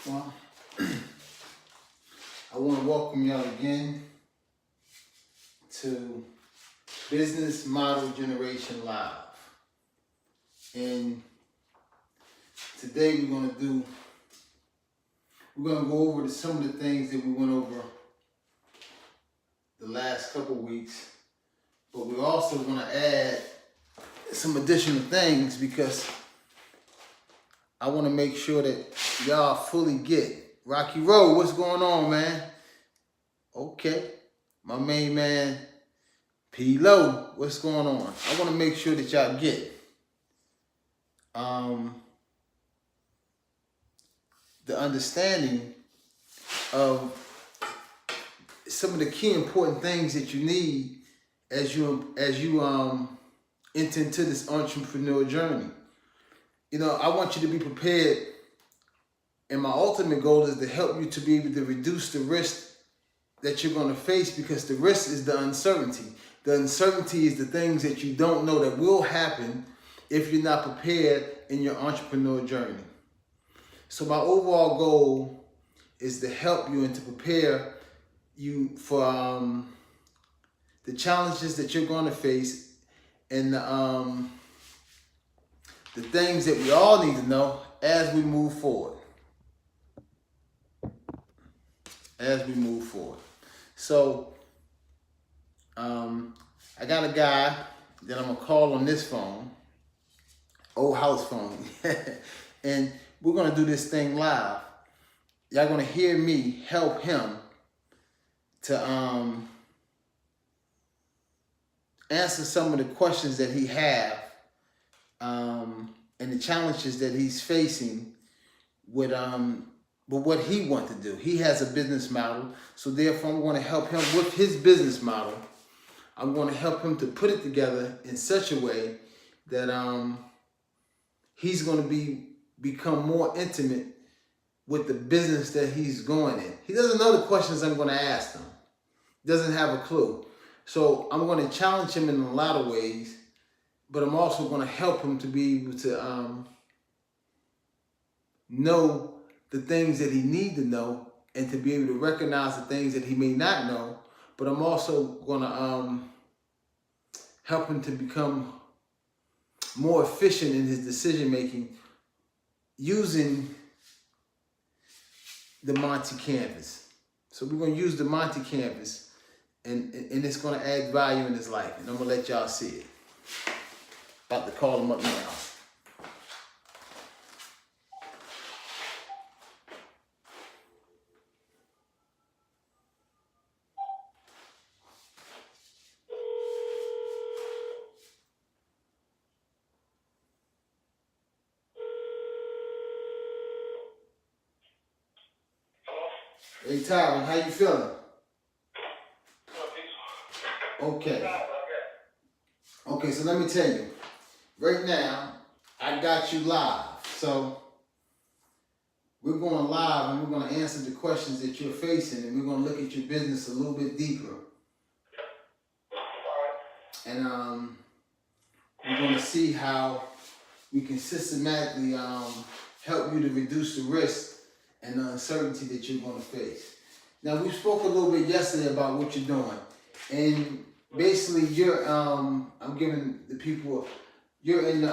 Well, I want to welcome y'all again to Business Model Generation Live. And today we're going to go over some of the things that we went over the last couple weeks, but we're also going to add some additional things because I want to make sure that y'all fully get. Rocky Road, what's going on, man? Okay. My main man, P. Low, what's going on? I want to make sure that y'all get the understanding of some of the key important things that you need as you enter into this entrepreneur journey. You know, I want you to be prepared, and my ultimate goal is to help you to be able to reduce the risk that you're going to face, because the risk is the uncertainty. The uncertainty is the things that you don't know that will happen if you're not prepared in your entrepreneur journey. So my overall goal is to help you and to prepare you for the challenges that you're going to face and the things that we all need to know as we move forward. So, I got a guy that I'm gonna call on this phone, old house phone, and we're gonna do this thing live. Y'all gonna hear me help him to answer some of the questions that he have, and the challenges that he's facing with what he wants to do. He has a business model, so therefore I'm going to help him with his business model. I'm going to help him to put it together in such a way that he's going to become more intimate with the business that he's going in. He doesn't know the questions I'm going to ask him. Doesn't have a clue. So I'm going to challenge him in a lot of ways, but I'm also going to help him to be able to know the things that he need to know, and to be able to recognize the things that he may not know. But I'm also going to help him to become more efficient in his decision making using the Monty Canvas. So we're going to use the Monty Canvas, and it's going to add value in his life. And I'm going to let y'all see it. About to call him up now. Hey Tyron, how you feeling? Okay, so let me tell you. Right now, I got you live. So we're going live, and we're going to answer the questions that you're facing, and we're going to look at your business a little bit deeper. And we're going to see how we can systematically help you to reduce the risk and the uncertainty that you're going to face. Now, we spoke a little bit yesterday about what you're doing, and basically, you're I'm giving the people, you're in the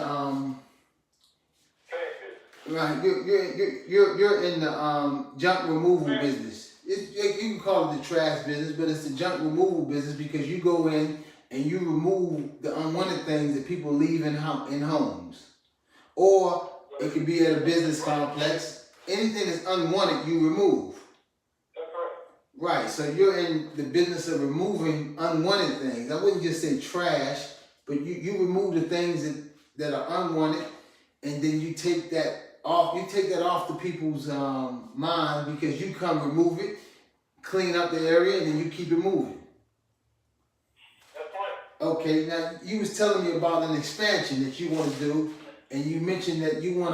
right, you're in the junk removal business. You can call it the trash business, but it's the junk removal business because you go in and you remove the unwanted things that people leave in homes, or it could be at a business complex. Anything that's unwanted, you remove. That's right. Right, so you're in the business of removing unwanted things. I wouldn't just say trash, but you remove the things that are unwanted, and then you take that off. You take that off the people's mind, because you come remove it, clean up the area, and then you keep it moving. That's right. Okay, now you was telling me about an expansion that you want to do, and you mentioned that you want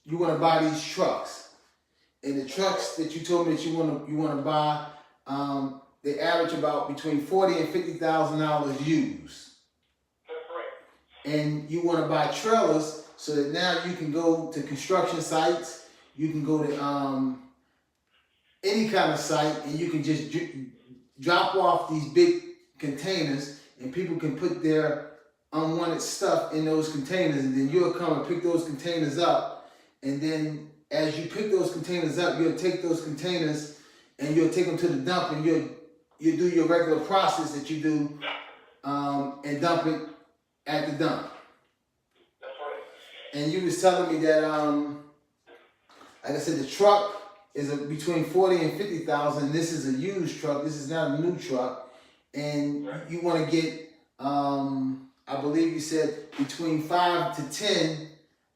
to buy these trucks, and the trucks that you told me that you want to buy, they average about between $40,000 and $50,000 used. That's right. And you want to buy trailers so that now you can go to construction sites you can go to any kind of site and you can just drop off these big containers and people can put their unwanted stuff in those containers, and then you'll come and pick those containers up, and then as you pick those containers up, you'll take those containers and you'll take them to the dump, and you'll do your regular process that you do and dump it at the dump. That's right. And you was telling me that like I said, the truck is between 40 and 50,000. This is a used truck. This is not a new truck, and you want to get I believe you said between 5 to 10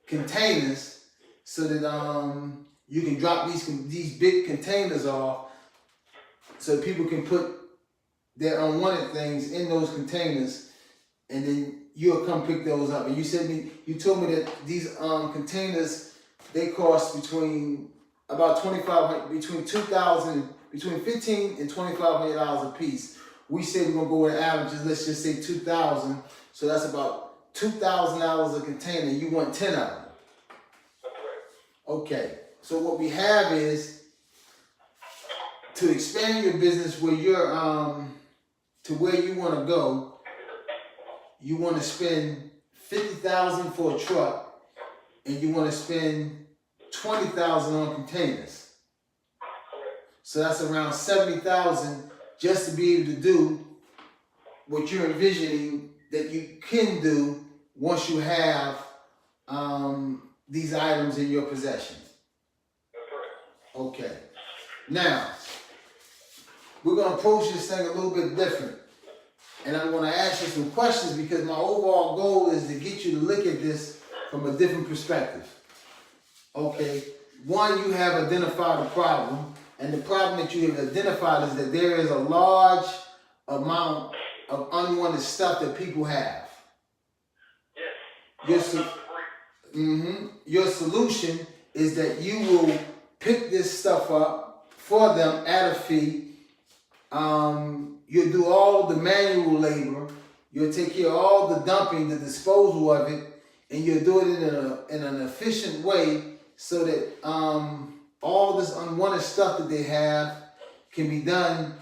containers, so that you can drop these big containers off, so people can put their unwanted things in those containers, and then you'll come pick those up. And you told me that these containers, they cost between about $2,500, between $15 and $2,500 a piece. We say we're gonna go with averages. Let's just say 2,000. So that's about $2,000 a container. You want 10 of them. Okay. So what we have is, to expand your business where you're to where you want to go, you want to spend $50,000 for a truck, and you want to spend $20,000 on containers. So that's around $70,000 just to be able to do what you're envisioning that you can do once you have these items in your possession. Okay. Now, we're going to approach this thing a little bit different. And I'm going to ask you some questions, because my overall goal is to get you to look at this from a different perspective. Okay. One, you have identified a problem. And the problem that you have identified is that there is a large amount of unwanted stuff that people have. Yes. Your solution is that you will pick this stuff up for them at a fee. You'll do all the manual labor. You'll take care of all the dumping, the disposal of it, and you'll do it in an efficient way, so that all this unwanted stuff that they have can be done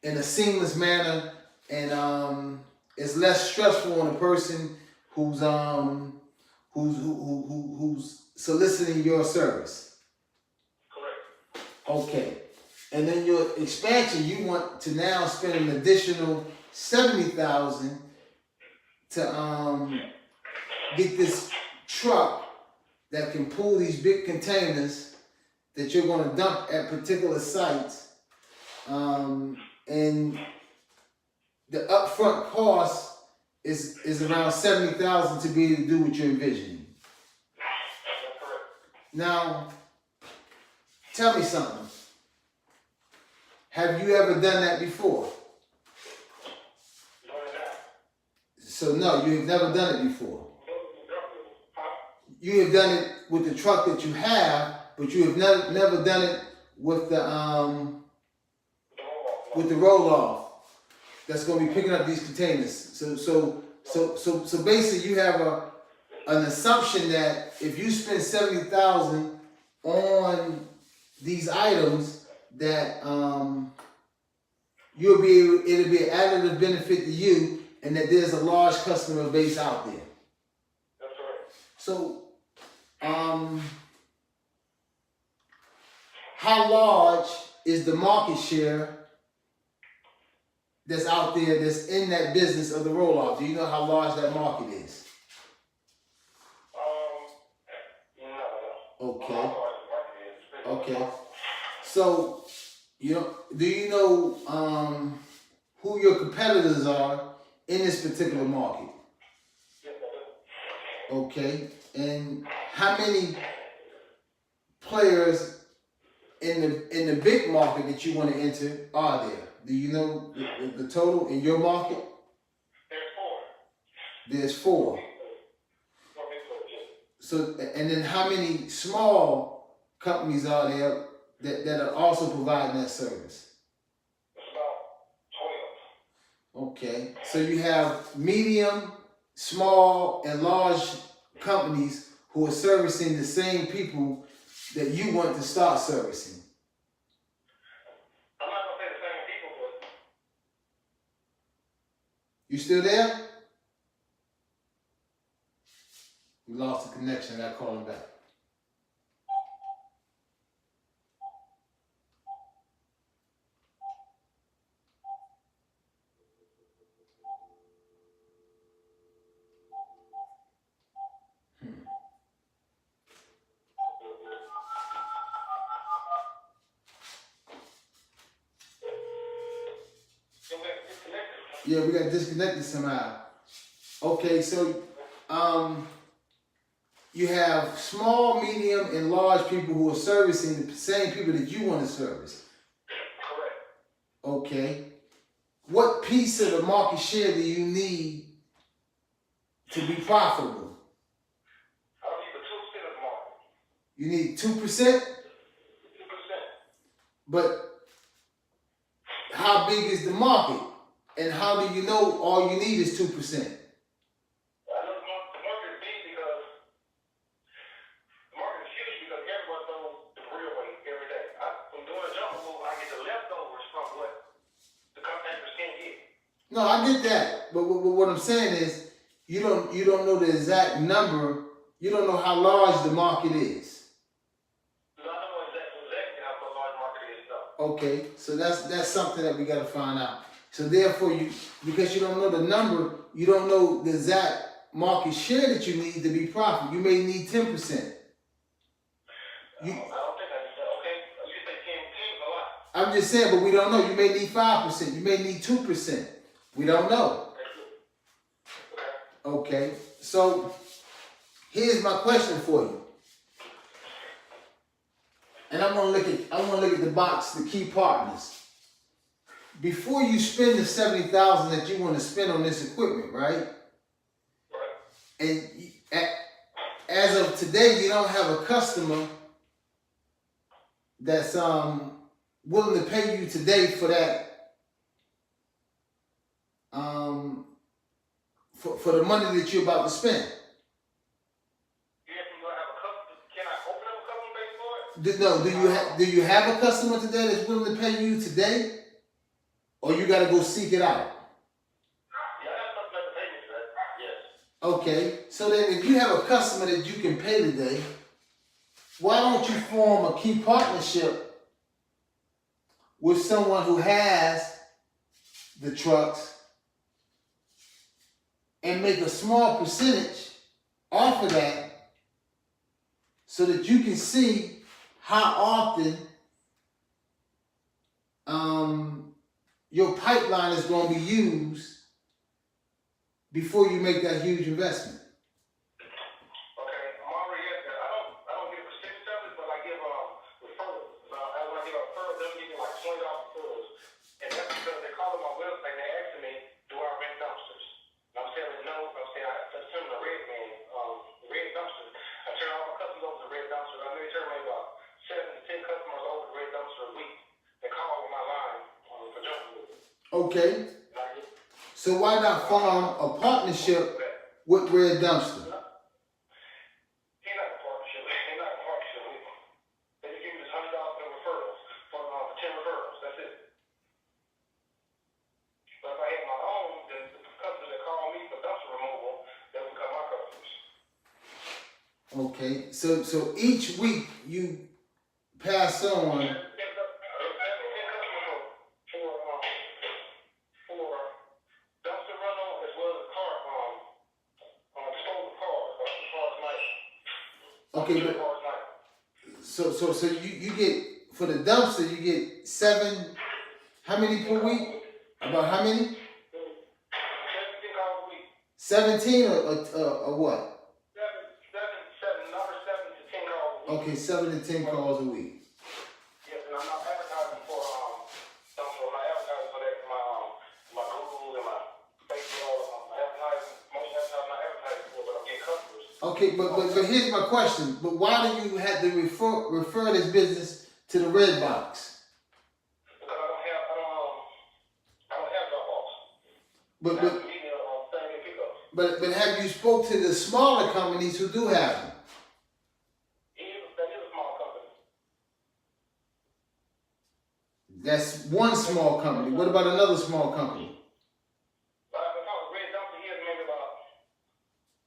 in a seamless manner, and it's less stressful on a person who's soliciting your service. Correct. Okay. And then your expansion, you want to now spend an additional $70,000 to get this truck that can pull these big containers that you're going to dump at particular sites. And the upfront cost is around $70,000 to be able to do what you're envisioning. Now, tell me something. Have you ever done that before? So no, you have never done it before. You have done it with the truck that you have, but you have never done it with the roll-off that's going to be picking up these containers. So basically, you have an assumption that if you spend $70,000 on these items, that it'll be an additive benefit to you, and that there's a large customer base out there. That's right. So, how large is the market share that's out there, that's in that business of the roll-off? Do you know how large that market is? No. Okay. Okay. So, do you know who your competitors are in this particular market? Okay. And how many players in the big market that you want to enter are there? Do you know the total in your market? There's four. So, and then how many small companies are there that are also providing that service? About 12. Okay. So you have medium, small, and large companies who are servicing the same people that you want to start servicing? I'm not gonna say the same people, but You still there? We lost the connection. I gotta call him back. you'll get disconnected. Yeah, we got disconnected somehow. Okay, so you have small, medium, and large people who are servicing the same people that you want to service. Correct. Okay. What piece of the market share do you need to be profitable? I don't need the 2% of the market. You need 2%, 2%. but how big is the market? And how do you know all you need is 2%? I know the market is big because the market is huge because everyone knows the real way every day. From doing a jump move, I get the leftovers from what the contractors can't get. No, I get that, but what I'm saying is you don't know the exact number. You don't know how large the market is. No, I don't know exactly how large the market is, no. Okay, so that's something that we got to find out. So therefore, because you don't know the number, you don't know the exact market share that you need to be profitable. You may need 10%. I don't think I need that. Okay, you say 10 is a lot. I'm just saying, but we don't know. You may need 5%. You may need 2%. We don't know. Okay, so here's my question for you. And I'm gonna look at the box, the key partners. Before you spend the $70,000 that you want to spend on this equipment, right? Right. And as of today, you don't have a customer that's willing to pay you today for that, for the money that you're about to spend. Yes, you gonna have a customer. Can I open up a customer base for it? Do you have a customer today that's willing to pay you today? Or you gotta go seek it out? Yeah, I got something to pay me for that. Yes. Okay, so then if you have a customer that you can pay today, why don't you form a key partnership with someone who has the trucks and make a small percentage off of that so that you can see how often your pipeline is going to be used before you make that huge investment. Okay, I'm already at that. I don't get a percentage of it, but I give referrals. When I give a referral, they'll give me like $20 referrals. And that's because they call on my website and they asking me, do I rent dumpsters? And I'm telling them no. I'm saying I turn the red man, red dumpsters. I turn all my customers over to red dumpsters. I may turn maybe about 7 to 10 customers over to red dumpster a week. They call on my line for jumping with me. Okay, so why not form a partnership with Red Dumpster? He's not a partnership. He's not a partnership with me. They just give me this $100 for referrals, for 10 referrals. That's it. But if I had my own, then the customers that call me for dumpster removal, they will become my customers. Okay, so each week you pass on. 10 customers for dumpster rental as well as car, disposal cars. Cars night. Okay, Cars night. so you get, for the dumpster you get 7. How many per week? About how many? 17 calls a week. 17 or what? Number 7 to 10 calls a week. Okay, 7 to 10 calls a week. Yes, and I'm not advertising for dumpster. I'm not advertising for that in my Google and my Facebook. I'm advertising, most advertising I'm not advertising for, but I'm getting customers. Okay, but here's my question. But why do you have to refer this business to the red box? Because I don't have drop-offs. But have you spoke to the smaller companies who do have them? That is a small company. That's one small company. What about another small company? If I was red dumpster here, maybe about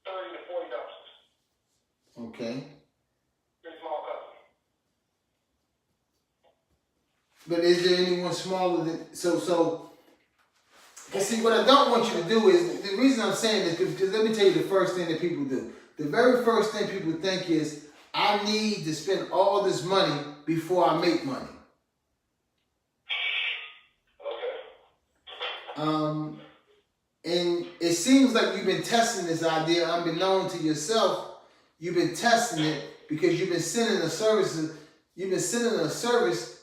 30 to 40 dumpsters. Okay. Pretty small company. But is there anyone smaller than so? And see, what I don't want you to do is, the reason I'm saying this, because let me tell you the first thing that people do. The very first thing people think is, I need to spend all this money before I make money. Okay. And it seems like you've been testing this idea unbeknown to yourself. You've been testing it because you've been sending a service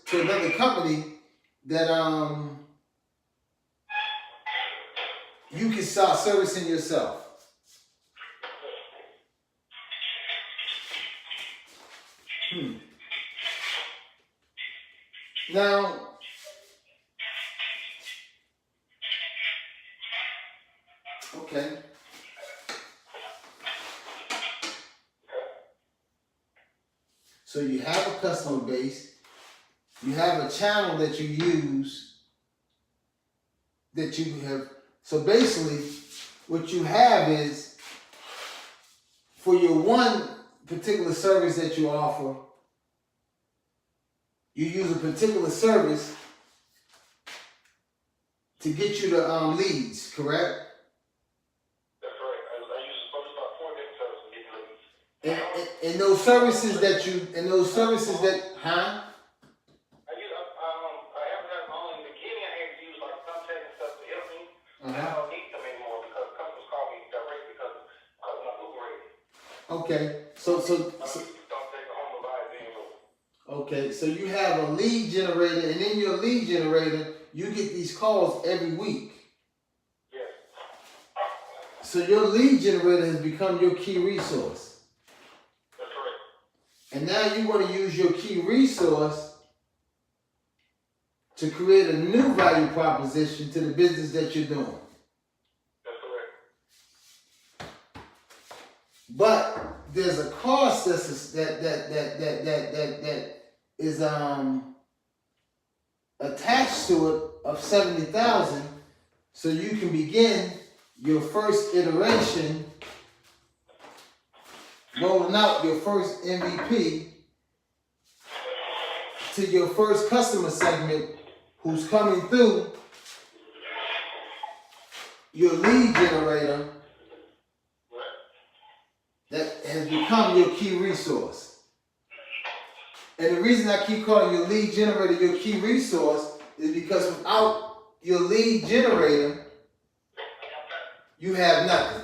to another company that you can start servicing yourself. Now, okay. So you have a customer base, you have a channel that you use, that you have. So basically, what you have is, for your one particular service that you offer, you use a particular service to get you the leads, correct? That's right. I use about 4 different services to get the leads. And those services that huh? I advertise my own. In the beginning, I had to use like contact and stuff to help me. I don't need them anymore because customers call me direct because I'm not Uber ready. Okay, so okay, so you have a lead generator, and in your lead generator, you get these calls every week. Yes. So your lead generator has become your key resource. That's right. And now you want to use your key resource to create a new value proposition to the business that you're doing. That's correct. But there's a cost that is attached to it of $70,000, so you can begin your first iteration, rolling out your first MVP to your first customer segment who's coming through your lead generator that has become your key resource. And the reason I keep calling your lead generator your key resource is because without your lead generator, you have nothing.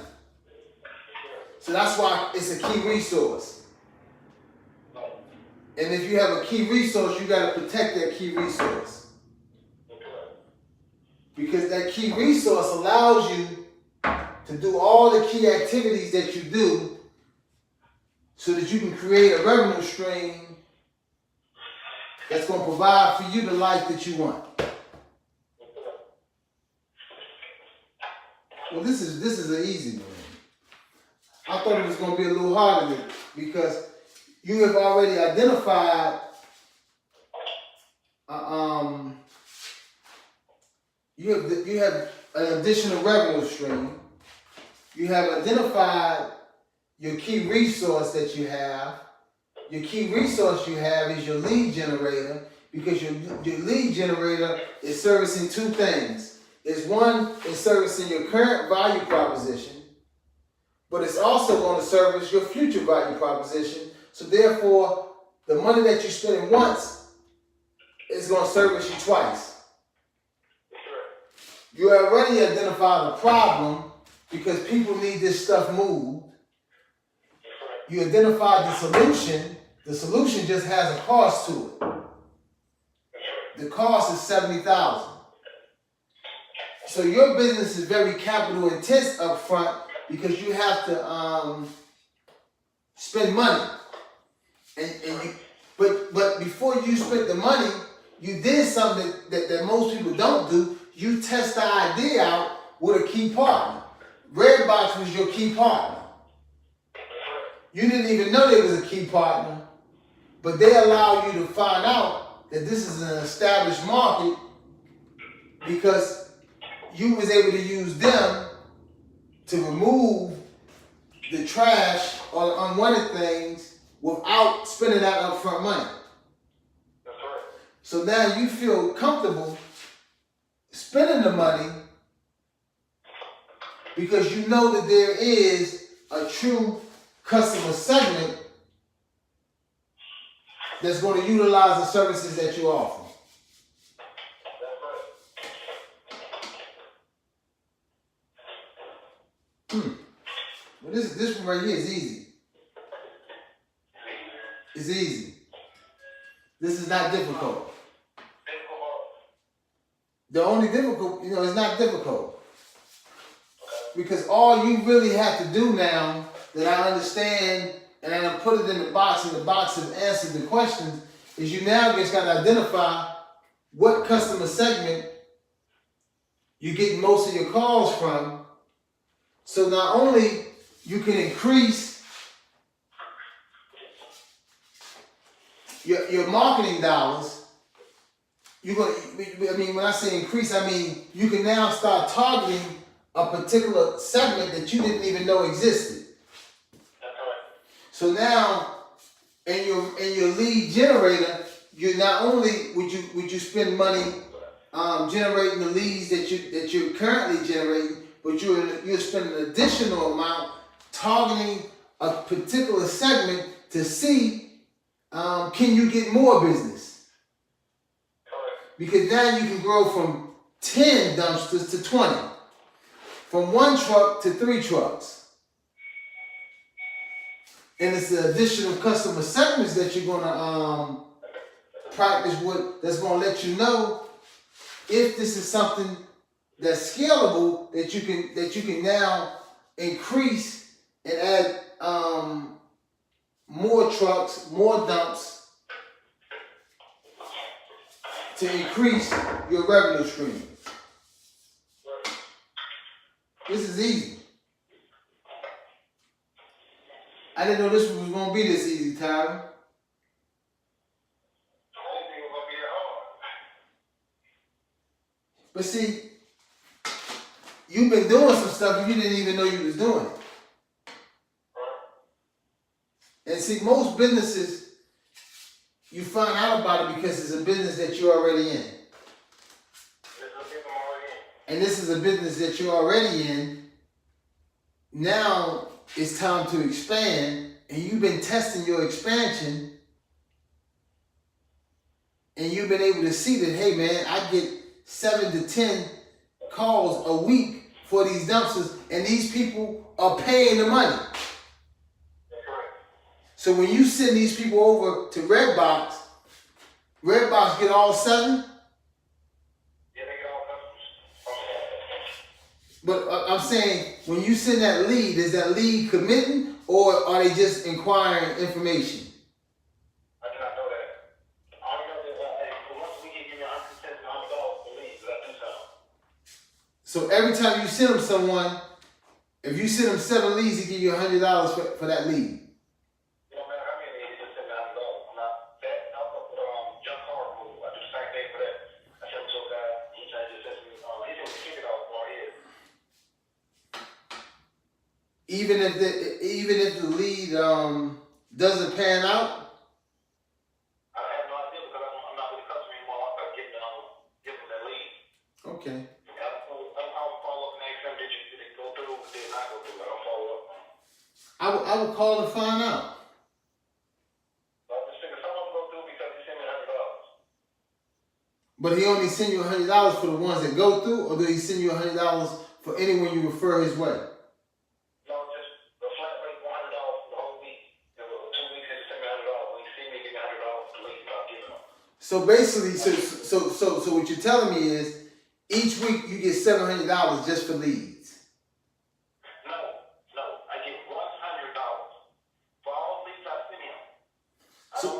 So that's why it's a key resource. And if you have a key resource, you got to protect that key resource. Because that key resource allows you to do all the key activities that you do so that you can create a revenue stream that's going to provide for you the life that you want. Well, this is an easy one. I thought it was going to be a little harder because you have already identified you have an additional revenue stream. You have identified your key resource that you have. Your key resource you have is your lead generator, because your lead generator is servicing two things. It's one, is servicing your current value proposition, but it's also going to service your future value proposition. So therefore, the money that you spend once is going to service you twice. You already identified the problem because people need this stuff moved. You identified the solution. The solution just has a cost to it. The cost is $70,000. So your business is very capital intense up front because you have to spend money. But before you spent the money, you did something that most people don't do. You test the idea out with a key partner. Redbox was your key partner. You didn't even know they was a key partner, but they allow you to find out that this is an established market because you was able to use them to remove the trash or the unwanted things without spending that upfront money. That's right. So now you feel comfortable spending the money because you know that there is a true customer segment that's going to utilize the services that you offer. Well, this one right here is easy. It's easy. This is not difficult. The only difficult, it's not difficult. Because all you really have to do now that I understand, and I put it in the box, and the box has answered the questions, is you now just got to identify what customer segment you're getting most of your calls from. So not only you can increase your marketing dollars, when I say increase, I mean you can now start targeting a particular segment that you didn't even know existed. So now in your lead generator, you not only would you spend money generating the leads that you're currently generating, but you're spending an additional amount targeting a particular segment to see can you get more business? Because now you can grow from 10 dumpsters to 20, from 1 truck to 3 trucks. And it's the additional customer segments that you're gonna practice with that's gonna let you know if this is something that's scalable that you can now increase and add more trucks, more dumps to increase your revenue stream. This is easy. I didn't know this one was going to be this easy, Tyler. But see, you've been doing some stuff and you didn't even know you was doing it. And see, most businesses, you find out about it because it's a business that you're already in. And this is a business that you're already in. Now it's time to expand, and you've been testing your expansion, and you've been able to see that, hey man, I get 7 to 10 calls a week for these dumpsters, and these people are paying the money. So when you send these people over to Redbox get all 7? Yeah, they get all customers. But I'm saying, when you send that lead, is that lead committing, or are they just inquiring information? I do not know that. All I know is that once we give you $110 for leads, that do so. So every time you send them someone, if you send them 7 leads, they give you $100 for that lead. Even if the lead doesn't pan out? I have no idea because I'm not with the customer anymore. I'm giving them that lead. Okay. I'll follow up and ask them, did it go through? Did it not go through? I'll follow up. I would call to find out. I just figure some of them go through because he sent me $100. But he only send you $100 for the ones that go through, or do he send you $100 for anyone you refer his way? So basically, so what you're telling me is, each week you get $700 just for leads. No, I get $100 for all leads I send him. I don't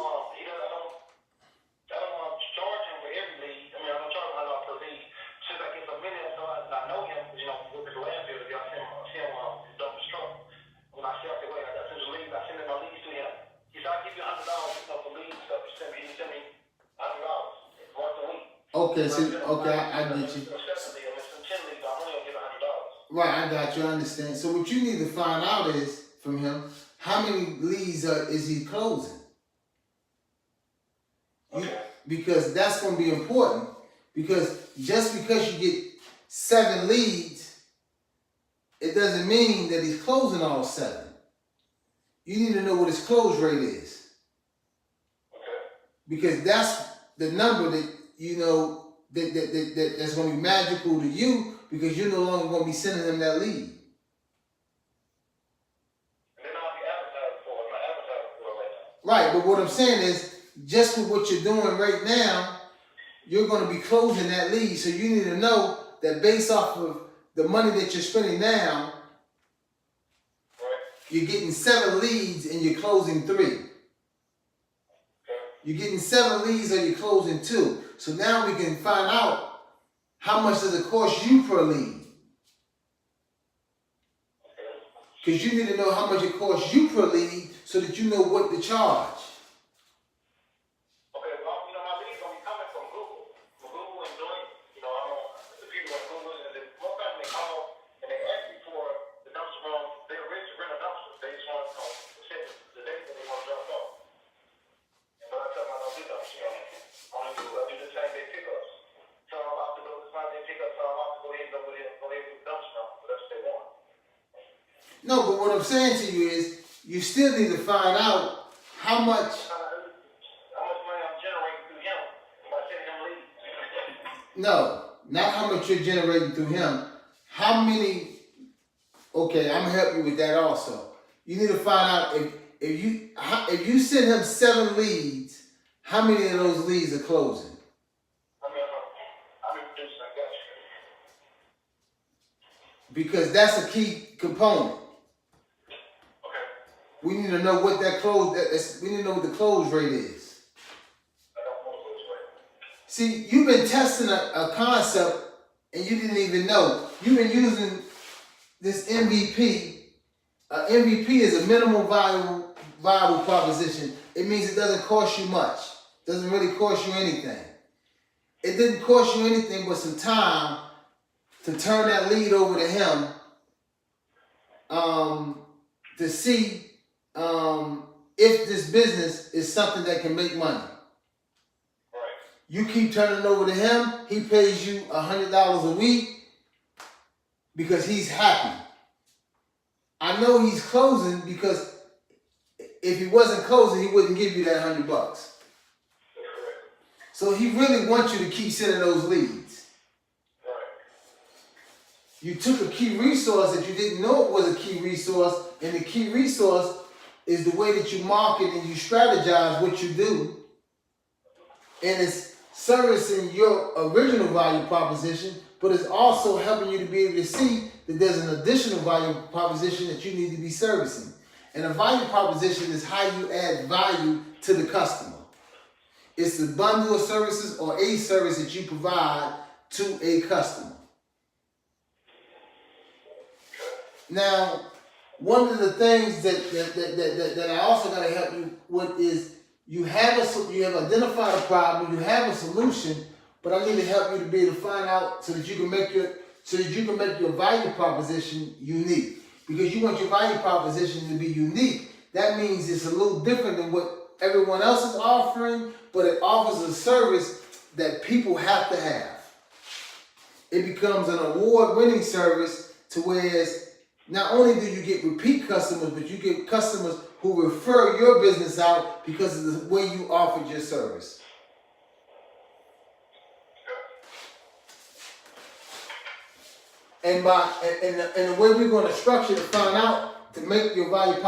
charge him for every lead. I mean, I don't charge him $100 per lead. Since I get so many of them, I know him. With the landfill, if y'all see him dump his truck. When I say, okay, wait, I got some leads. I send my leads to him. He said, I'll give you $100 for leads stuff. He send me $100. okay, so I get you. It's 7 leads, it's 10 leads, I'm only gonna get $100. Right, I got you. I understand. So what you need to find out is from him how many leads is he closing? Okay. Because that's going to be important. Because just because you get 7 leads, it doesn't mean that he's closing all 7. You need to know what his close rate is. Okay. Because that's the number that you know that's going to be magical to you because you're no longer going to be sending him that lead. And then I'll be advertising for it. I'm not advertising for it right now. Right, but what I'm saying is just with what you're doing right now, you're going to be closing that lead. So you need to know that based off of the money that you're spending now, you're getting 7 leads and you're closing 3. Okay. You're getting 7 leads and you're closing 2. So now we can find out how much does it cost you per lead. Because you need to know how much it costs you per lead so that you know what to charge. Okay, well, you know, my leads gonna be coming from Google. From Google and doing, you know, I don't, the people at Google, and then most time they call and they ask me for the dumpster room. They're ready to rent a dumpster. They just want to set the date that they want to drop off. And so I tell them I don't do dumpster. I do the same day pickups. So I'm about to go to the same day pickups. So I'm about to go ahead and go ahead and do the dumpster room. So that's what they want. No, but what I'm saying to you is you still need to find out how much. How much money I'm generating through him by sending him leads. No, not how much you're generating through him. How many? Okay, I'm gonna help you with that also. You need to find out if you send him 7 leads, how many of those leads are closing? I'm producing, I got you. Because that's a key component. Okay. We need to know what that we need to know what the close rate is. I don't know the close rate. See, you've been testing a concept and you didn't even know. You've been using this MVP. MVP is a minimal viable proposition. It means it doesn't cost you much. It doesn't really cost you anything. It didn't cost you anything but some time to turn that lead over to him to see if this business is something that can make money. Right. You keep turning it over to him, he pays you $100 a week because he's happy. I know he's closing because if he wasn't closing, he wouldn't give you that $100. That's correct. So he really wants you to keep sending those leads. Right. You took a key resource that you didn't know it was a key resource, and the key resource is the way that you market and you strategize what you do, and it's servicing your original value proposition, but it's also helping you to be able to see that there's an additional value proposition that you need to be servicing. And a value proposition is how you add value to the customer. It's the bundle of services or a service that you provide to a customer. Now, one of the things that I also got to help you with is you have identified a problem, you have a solution, but I need to help you to be able to find out so that you can make your value proposition unique. Because you want your value proposition to be unique. That means it's a little different than what everyone else is offering, but it offers a service that people have to have. It becomes an award-winning service to where not only do you get repeat customers, but you get customers who refer your business out because of the way you offered your service. And the way we're going to structure to find out to make your value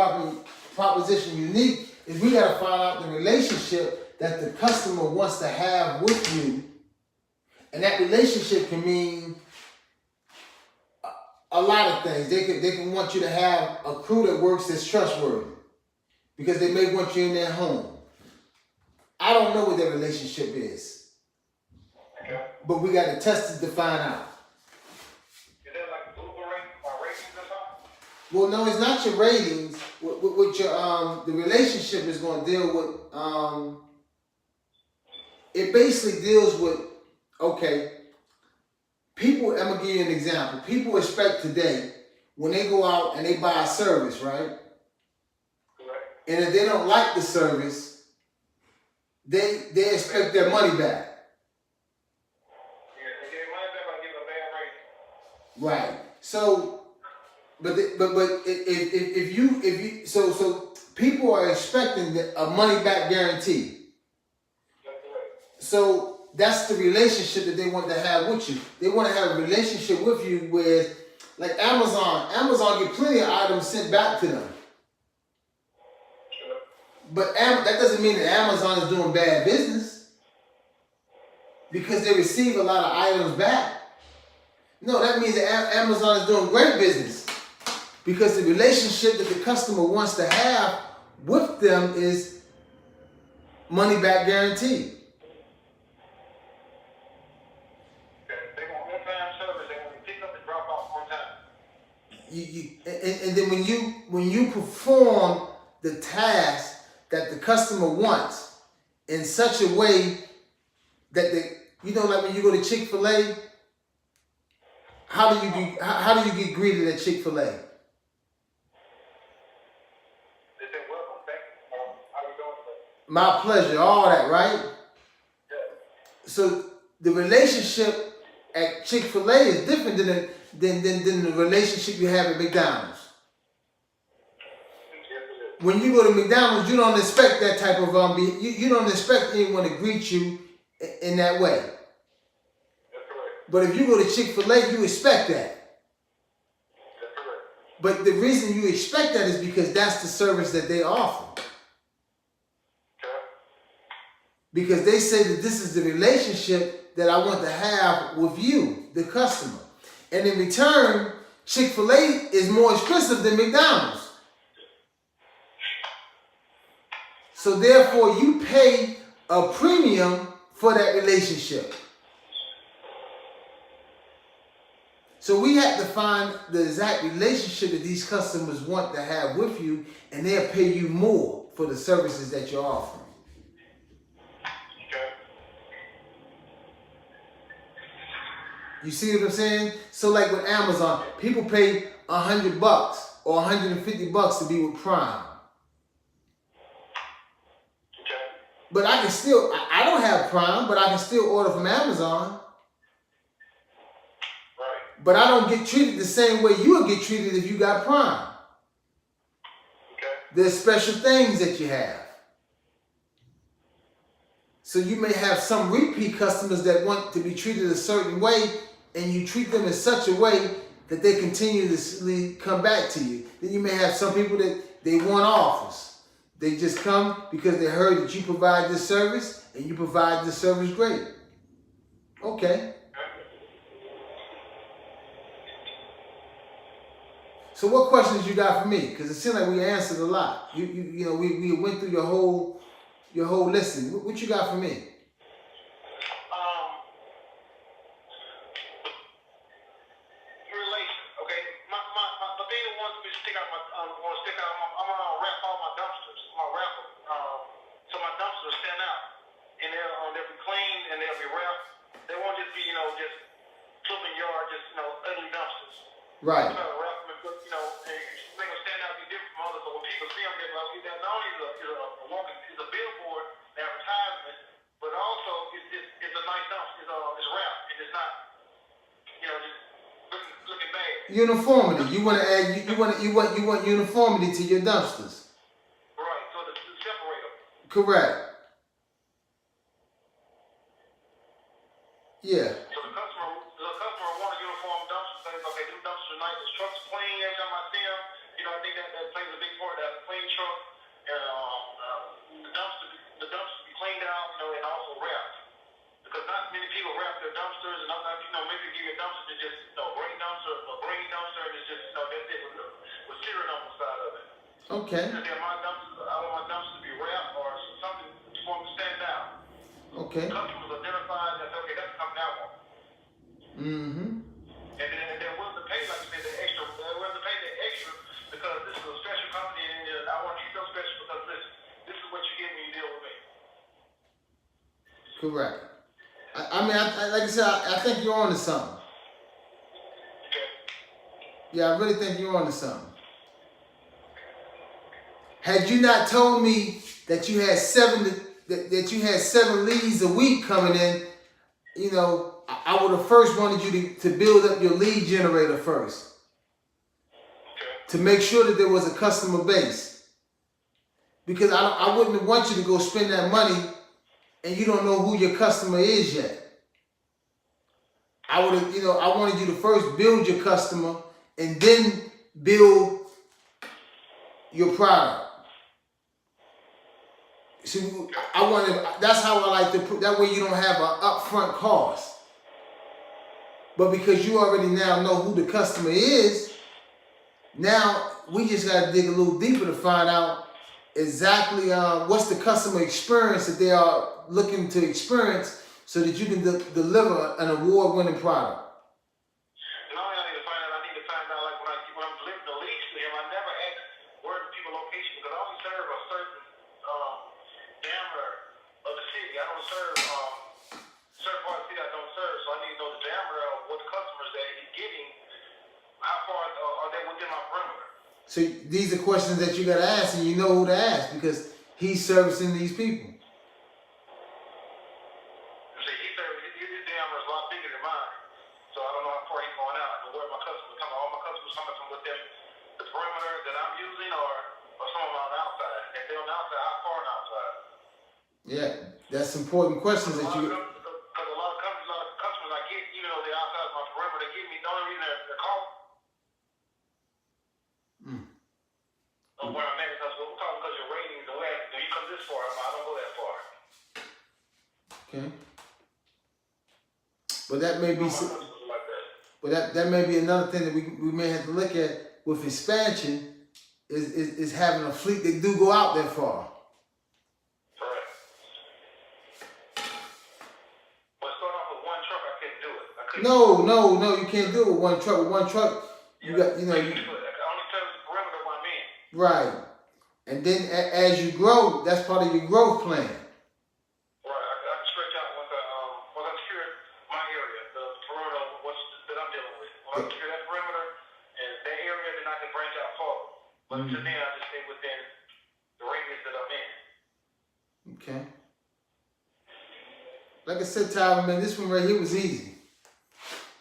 proposition unique is we got to find out the relationship that the customer wants to have with you, and that relationship can mean a lot of things. They can want you to have a crew that works that's trustworthy because they may want you in their home. I don't know what their relationship is, but we got to test it to find out. Well, no, it's not your ratings. What your the relationship is going to deal with. It basically deals with Okay, people, I'm gonna give you an example. People expect today, when they go out and they buy a service, right? Correct. And if they don't like the service, they expect their money back. Yeah, they get money back by giving a bad rating. Right. So, if you so people are expecting a money back guarantee. That's correct. So that's the relationship that they want to have with you. They want to have a relationship with you where, like Amazon. Amazon get plenty of items sent back to them. Sure. But that doesn't mean that Amazon is doing bad business because they receive a lot of items back. No, that means that Amazon is doing great business because the relationship that the customer wants to have with them is money back guarantee. They want on-time service. They want to pick up and drop off on time. And then when you perform the task that the customer wants in such a way that like when you go to Chick-fil-A, how do you get greeted at Chick-fil-A? They say, welcome, thank you. How you doing today? My pleasure, all that, right? Yeah. So the relationship at Chick-fil-A is different than the relationship you have at McDonald's. When you go to McDonald's, you don't expect that type of you don't expect anyone to greet you in that way. That's correct. But if you go to Chick-fil-A, you expect that. That's correct. But the reason you expect that is because that's the service that they offer. Okay. Because they say that this is the relationship that I want to have with you, the customer. And in return, Chick-fil-A is more expensive than McDonald's. So therefore, you pay a premium for that relationship. So we have to find the exact relationship that these customers want to have with you, and they'll pay you more for the services that you're offering. Okay. You see what I'm saying? So like with Amazon, people pay $100 or $150 to be with Prime. But I can still, I don't have Prime, but I can still order from Amazon. Right. But I don't get treated the same way you would get treated if you got Prime. Okay. There's special things that you have. So you may have some repeat customers that want to be treated a certain way, and you treat them in such a way that they continuously come back to you. Then you may have some people that they want offers. They just come because they heard that you provide this service and you provide this service great. Okay. So what questions you got for me? Because it seems like we answered a lot. You know, we went through your whole listing. What you got for me? Relation. Okay. My thing wants to stick out. I'm gonna wrap all my dumpsters. I'm gonna wrap them. So my dumpsters stand out, and they'll be clean and they'll be wrapped. They won't just be just flipping yard, just ugly dumpsters. Right. You gotta wrap them and put and make them stand out, be different from others. So when people see them, they're like, not only is a billboard, advertisement, but also it's a nice dumpster. It's wrapped and it's not just looking bad. Uniformity. You want to add. You want uniformity to your dumpsters. Right. So to separate them. Correct. Yeah. So the customer want a uniform dumpster. Says, okay, these dumpsters are nice. The truck's clean. Every time I see them, I think that plays a big part. That clean truck, the dumpster be cleaned out, and also wrapped. Because not many people wrap their dumpsters, and maybe give you a dumpster that just a green dumpster, and it's just that's it with serial on the side of it. Okay. And then I want my dumpster to be wrapped or something for them to stand out. Okay. Customers identify that okay, that's coming out one. Mm-hmm. And they're willing to pay, like you said, the extra. They're willing to pay the extra because this is a special company, and I want you to feel special because this is what you get when you deal with me. Correct. Like I said, I think you're on to something. Okay. Yeah, I really think you're on to something. Had you not told me that you had that you had 7 leads a week coming in, you know, I would have first wanted you to build up your lead generator first. Okay. To make sure that there was a customer base. Because I wouldn't want you to go spend that money and you don't know who your customer is yet. I would have, I wanted you to first build your customer and then build your product. See, that's how I like to put, that way you don't have an upfront cost. But because you already now know who the customer is, now we just got to dig a little deeper to find out exactly what's the customer experience that they are looking to experience so that you can deliver an award-winning product. Not only I need to find out like when I'm delivering the leads to him, I never ask where the people location because I only serve a certain diameter of the city. I don't serve certain part of the city I don't serve, so I need to know the diameter of what the customers that he's getting, how far are they within my perimeter. So these are questions that you got to ask, and you know who to ask because he's servicing these people. His diameter is a lot bigger than mine, so I don't know how far he's going out and where my customers coming. All my customers coming from within the perimeter that I'm using, or some of them on the outside. If they're on the outside, how far on the outside? Yeah, that's important questions that you. Because a lot of customers I get, even though they're outside my perimeter, they give me the only reason they're calling. Where I'm at because we're calling because your ratings the way do you come this far? I don't go that far. Okay. But that may be. But that may be another thing that we may have to look at with expansion is having a fleet that do go out that far. Correct. But starting off with one truck, I couldn't do it. No, you can't do it with one truck. With one truck, you got, you know. I only serve the perimeter of my men. Right. And then as you grow, that's part of your growth plan. Right. I can stretch out once I secure my area, the perimeter that I'm dealing with. Once I secure that perimeter and that area, then I can branch out forward. But until then, I just stay within the radius that I'm in. Okay. Like I said, Tyler, man, this one right here was easy.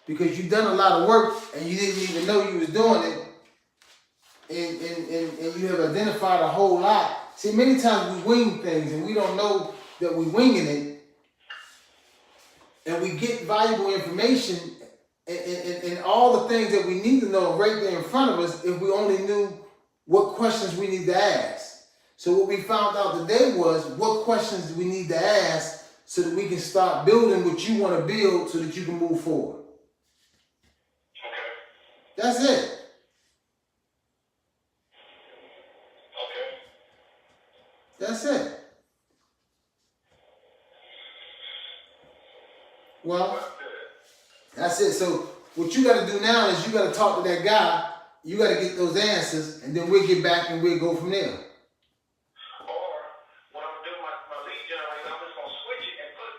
Because you've done a lot of work and you didn't even know you was doing it. And you have identified a whole lot. See, many times we wing things and we don't know that we're winging it. And we get valuable information and all the things that we need to know right there in front of us if we only knew what questions we need to ask. So what we found out today was what questions do we need to ask so that we can start building what you want to build so that you can move forward. Okay. That's it. That's it. Well, that's it. So what you got to do now is you got to talk to that guy. You got to get those answers, and then we'll get back and we'll go from there. Or when I'm doing my lead generator, I'm just gonna switch it and put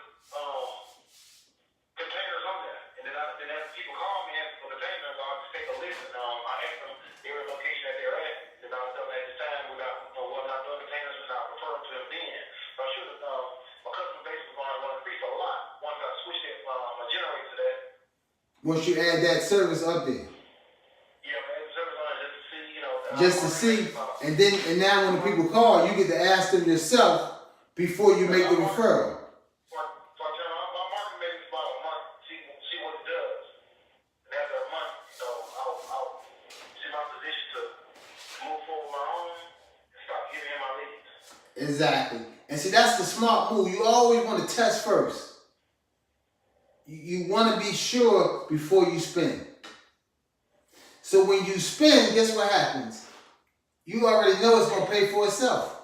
containers on there, and then as people call me asking for containers, I'll just take a list and I ask them their location that they're at. Then I'll tell them at this time we're not doing containers, and I'll refer them to them then. So I'm sure that my customer base is going to increase a lot once I switch my generator to that. Once you add that service up there. Yeah, man, service on it just to see, Just to see, and now when the people call, you get to ask them yourself before you make the referral. So I tell them, my market maybe it's about a month, see what it does. And after a month, I'll see my position to move forward my own and start giving him my leads. Exactly. And see, that's the smart move. You always want to test first. You want to be sure before you spend. So when you spend, guess what happens? You already know it's going to pay for itself.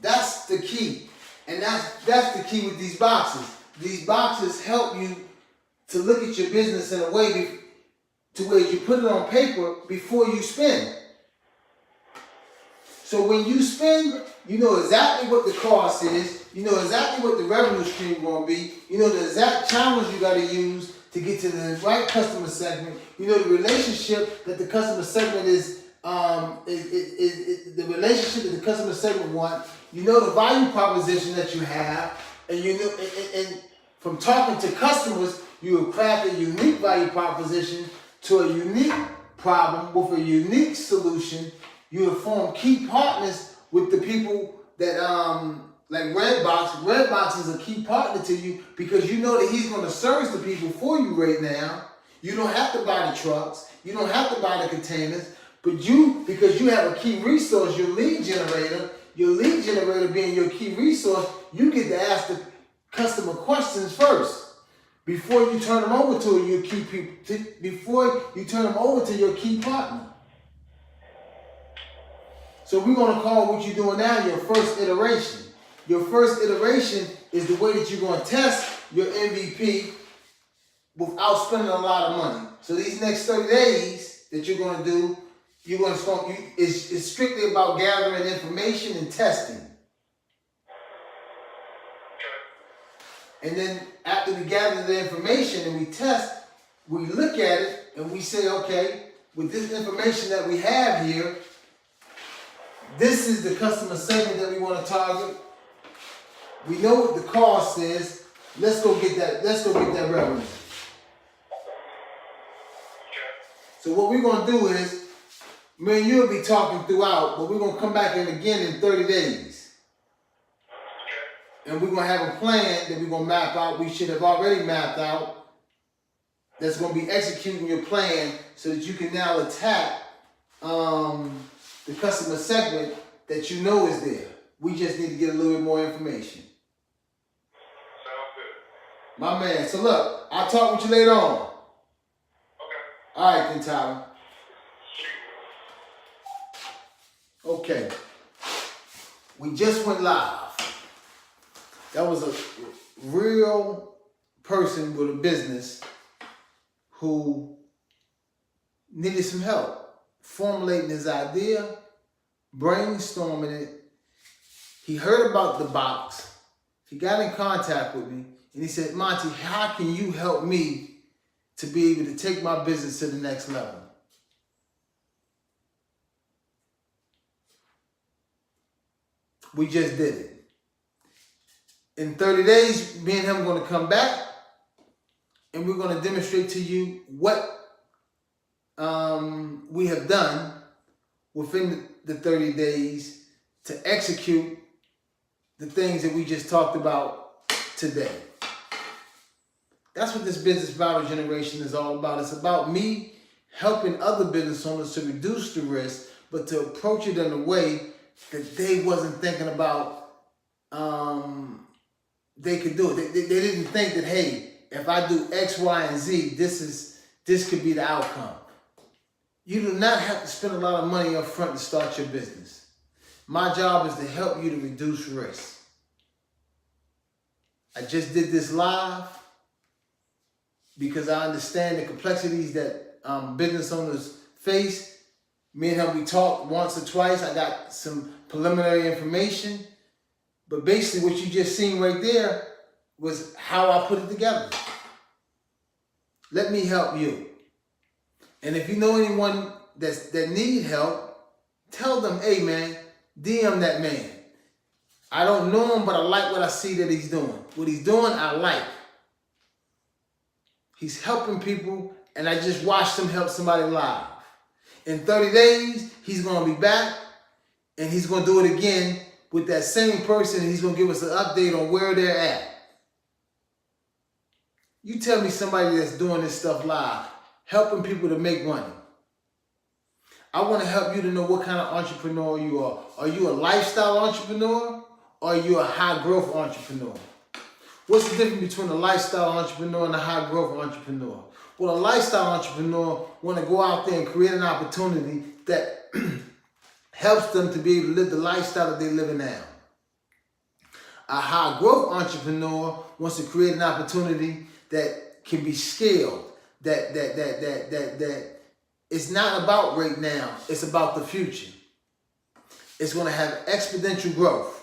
That's the key. And that's the key with these boxes. These boxes help you to look at your business in a way to where you put it on paper before you spend. So when you spend, you know exactly what the cost is, you know exactly what the revenue stream gonna be, you know the exact channels you gotta use to get to the right customer segment, you know the relationship that the customer segment is the relationship that the customer segment want, you know the value proposition that you have, and you know and from talking to customers, you will craft a unique value proposition to a unique problem with a unique solution. You will form key partners with the people that like Redbox. Redbox is a key partner to you because you know that he's going to service the people for you right now. You don't have to buy the trucks. You don't have to buy the containers. But because you have a key resource, your lead generator being your key resource, you get to ask the customer questions first before you turn them over to your key people, before you turn them over to your key partner. So we're going to call what you're doing now your first iteration. Your first iteration is the way that you're going to test your MVP without spending a lot of money. So these next 30 days that you're going to do, it's strictly about gathering information and testing. And then after we gather the information and we test, we look at it and we say, okay, with this information that we have here, this is the customer segment that we want to target. We know what the cost is. Let's go get that revenue. So what we're going to do is, me and you'll be talking throughout, but we're going to come back in again in 30 days. And we're going to have a plan that we're going to map out. We should have already mapped out. That's going to be executing your plan so that you can now attack the customer segment that you know is there. We just need to get a little bit more information. Sounds good. My man. So look, I'll talk with you later on. Okay. All right, then, Tyler. Okay. We just went live. That was a real person with a business who needed some help formulating his idea, brainstorming it. He heard about the box. He got in contact with me and he said, Monty, how can you help me to be able to take my business to the next level? We just did it. In 30 days, me and him are going to come back and we're going to demonstrate to you what we have done within the 30 days to execute the things that we just talked about today. That's what this business value generation is all about. It's about me helping other business owners to reduce the risk, but to approach it in a way that they wasn't thinking about they could do it. They didn't think that, hey, if I do X, Y, and Z, this could be the outcome. You do not have to spend a lot of money up front to start your business. My job is to help you to reduce risk. I just did this live because I understand the complexities that business owners face. Me and him, we talked once or twice. I got some preliminary information. But basically what you just seen right there was how I put it together. Let me help you. And if you know anyone that need help, tell them, hey man, DM that man. I don't know him, but I like what I see that he's doing. What he's doing, I like. He's helping people, and I just watched him help somebody live. In 30 days, he's going to be back, and he's going to do it again with that same person, and he's going to give us an update on where they're at. You tell me somebody that's doing this stuff live, helping people to make money. I want to help you to know what kind of entrepreneur you are. Are you a lifestyle entrepreneur, or are you a high-growth entrepreneur? What's the difference between a lifestyle entrepreneur and a high-growth entrepreneur? Well, a lifestyle entrepreneur want to go out there and create an opportunity that helps them to be able to live the lifestyle that they're living now. A high-growth entrepreneur wants to create an opportunity that can be scaled, that it's not about right now, it's about the future. it's going to have exponential growth.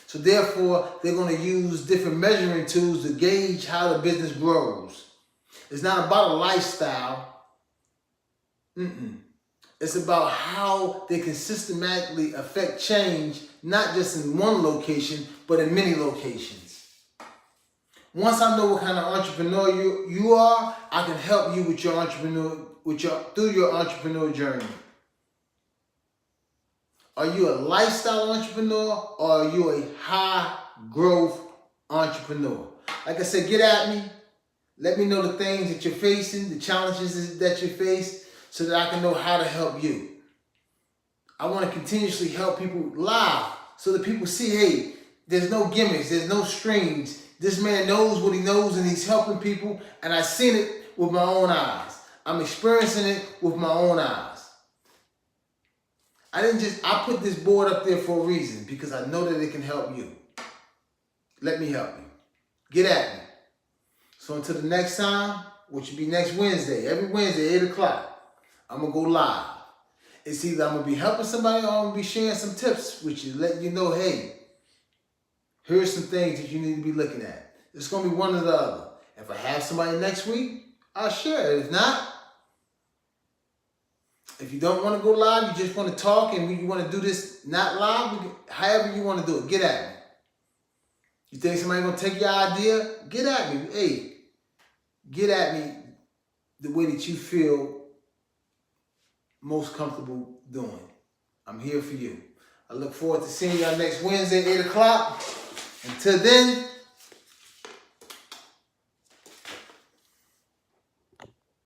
So therefore, they're going to use different measuring tools to gauge how the business grows. It's not about a lifestyle. It's about how they can systematically affect change, not just in one location, but in many locations. Once I know what kind of entrepreneur you are, I can help you with your through your entrepreneur journey. Are you a lifestyle entrepreneur or are you a high growth entrepreneur? Like I said, get at me. Let me know the things that you're facing, the challenges that you face, so that I can know how to help you. I want to continuously help people live so that people see, hey, there's no gimmicks, there's no strings. This man knows what he knows and he's helping people, and I've seen it with my own eyes. I'm experiencing it with my own eyes. I put this board up there for a reason because I know that it can help you. Let me help you. Get at me. So until the next time, which will be next Wednesday, every Wednesday, 8 o'clock, I'm going to go live. It's either I'm going to be helping somebody or I'm going to be sharing some tips with you, letting you know, hey, here's some things that you need to be looking at. It's going to be one or the other. If I have somebody next week, I'll share it. If not, if you don't want to go live, you just want to talk and you want to do this not live, however you want to do it, get at me. You think somebody's going to take your idea? Get at me. Hey, get at me the way that you feel most comfortable doing. I'm here for you. I look forward to seeing y'all next Wednesday, 8 o'clock. Until then,